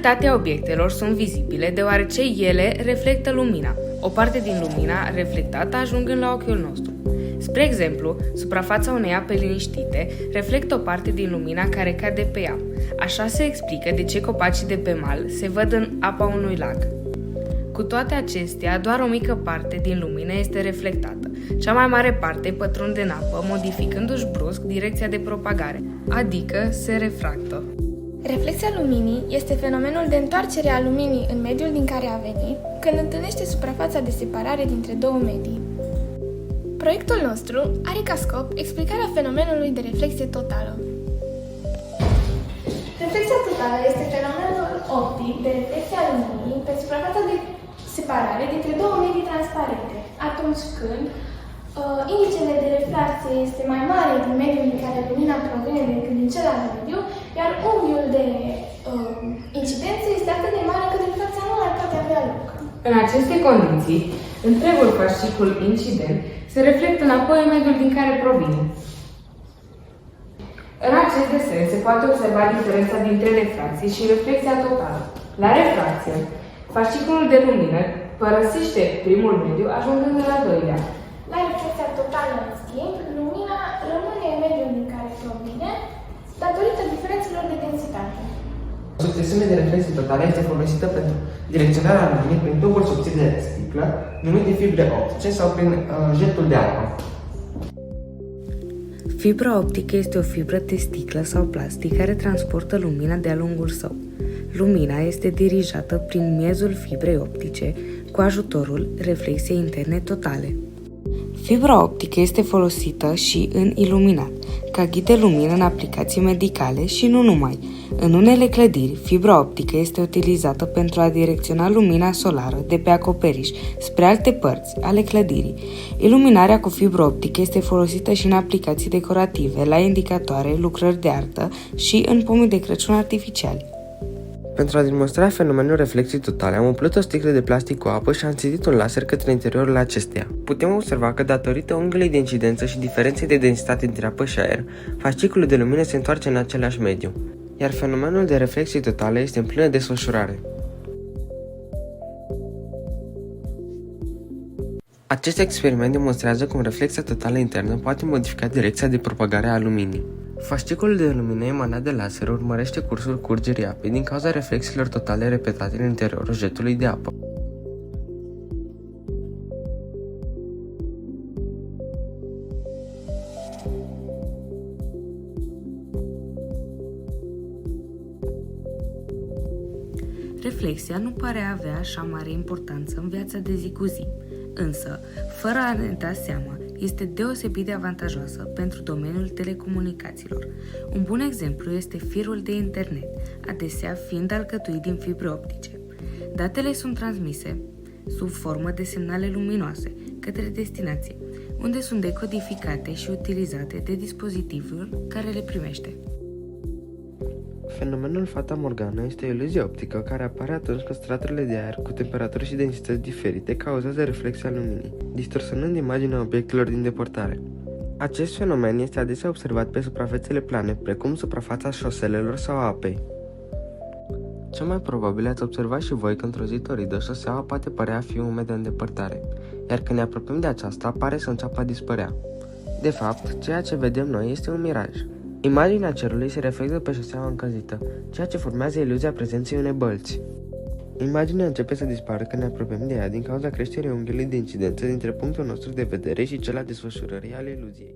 Majoritatea obiectelor sunt vizibile deoarece ele reflectă lumina, o parte din lumina reflectată ajungând la ochiul nostru. Spre exemplu, suprafața unei ape liniștite reflectă o parte din lumina care cade pe ea. Așa se explică de ce copacii de pe mal se văd în apa unui lac. Cu toate acestea, doar o mică parte din lumină este reflectată. Cea mai mare parte pătrunde în apă, modificându-și brusc direcția de propagare, adică se refractă. Reflexia luminii este fenomenul de întoarcere a luminii în mediul din care a venit, când întâlnește suprafața de separare dintre două medii. Proiectul nostru are ca scop explicarea fenomenului de reflexie totală. Reflexia totală este fenomenul optic de reflexie a luminii pe suprafața de separare dintre două medii transparente, atunci când indicele de refracție este mai mare din mediul din care lumina provine decât din celălalt mediu, iar unghiul de incidență este atât de mare că refracția nu ar putea avea loc. În aceste condiții, întregul fascicul incident se reflectă înapoi în mediul din care provine. În acest desen se poate observa diferența dintre refracție și reflexia totală. La refracție, fasciculul de lumină părăsește primul mediu, ajungând la al doilea. La reflexia totală, în schimb, lumina rămâne în mediul din care provine, datorită diferențelor de densitate. Succesiunea de reflexie totală este folosită pentru direcționarea luminii prin tuburi subțiri de sticlă, numite fibre optice, sau prin jetul de apă. Fibra optică este o fibră de sticlă sau plastic care transportă lumina de-a lungul său. Lumina este dirijată prin miezul fibrei optice cu ajutorul reflexiei interne totale. Fibra optică este folosită și în iluminat, ca ghid de lumină în aplicații medicale și nu numai. În unele clădiri, fibra optică este utilizată pentru a direcționa lumina solară de pe acoperiș spre alte părți ale clădirii. Iluminarea cu fibră optică este folosită și în aplicații decorative, la indicatoare, lucrări de artă și în pomii de Crăciun artificiali. Pentru a demonstra fenomenul reflexiei totale, am umplut o sticlă de plastic cu apă și am țintit un laser către interiorul acesteia. Putem observa că, datorită unghiului de incidență și diferenței de densitate între apă și aer, fasciculul de lumină se întoarce în același mediu, iar fenomenul de reflexie totală este în plină desfășurare. Acest experiment demonstrează cum reflexia totală internă poate modifica direcția de propagare a luminii. Fasciculul de lumină emanat de laser urmărește cursul curgerii apei din cauza reflexiilor totale repetate în interiorul jetului de apă. Reflexia nu pare avea așa mare importanță în viața de zi cu zi, însă, fără a ne da seama, este deosebit de avantajoasă pentru domeniul telecomunicațiilor. Un bun exemplu este firul de internet, adesea fiind alcătuit din fibre optice. Datele sunt transmise sub formă de semnale luminoase către destinație, unde sunt decodificate și utilizate de dispozitivul care le primește. Fenomenul Fata Morgana este o iluzie optică care apare atunci când straturile de aer cu temperaturi și densități diferite cauzează reflexia luminii, distorsionând imaginea obiectelor din depărtare. Acest fenomen este adesea observat pe suprafețele plane, precum suprafața șoselelor sau a apei. Cel mai probabil ați observat și voi că într-o zi toridă șoseaua poate părea a fi umedă în depărtare, iar când ne apropiem de aceasta, pare să înceapă a dispărea. De fapt, ceea ce vedem noi este un miraj. Imaginea cerului se reflectă pe șoseaua încălzită, ceea ce formează iluzia prezenței unei bălți. Imaginea începe să dispară când ne apropiem de ea din cauza creșterii unghiului de incidență dintre punctul nostru de vedere și cel al desfășurării ale iluziei.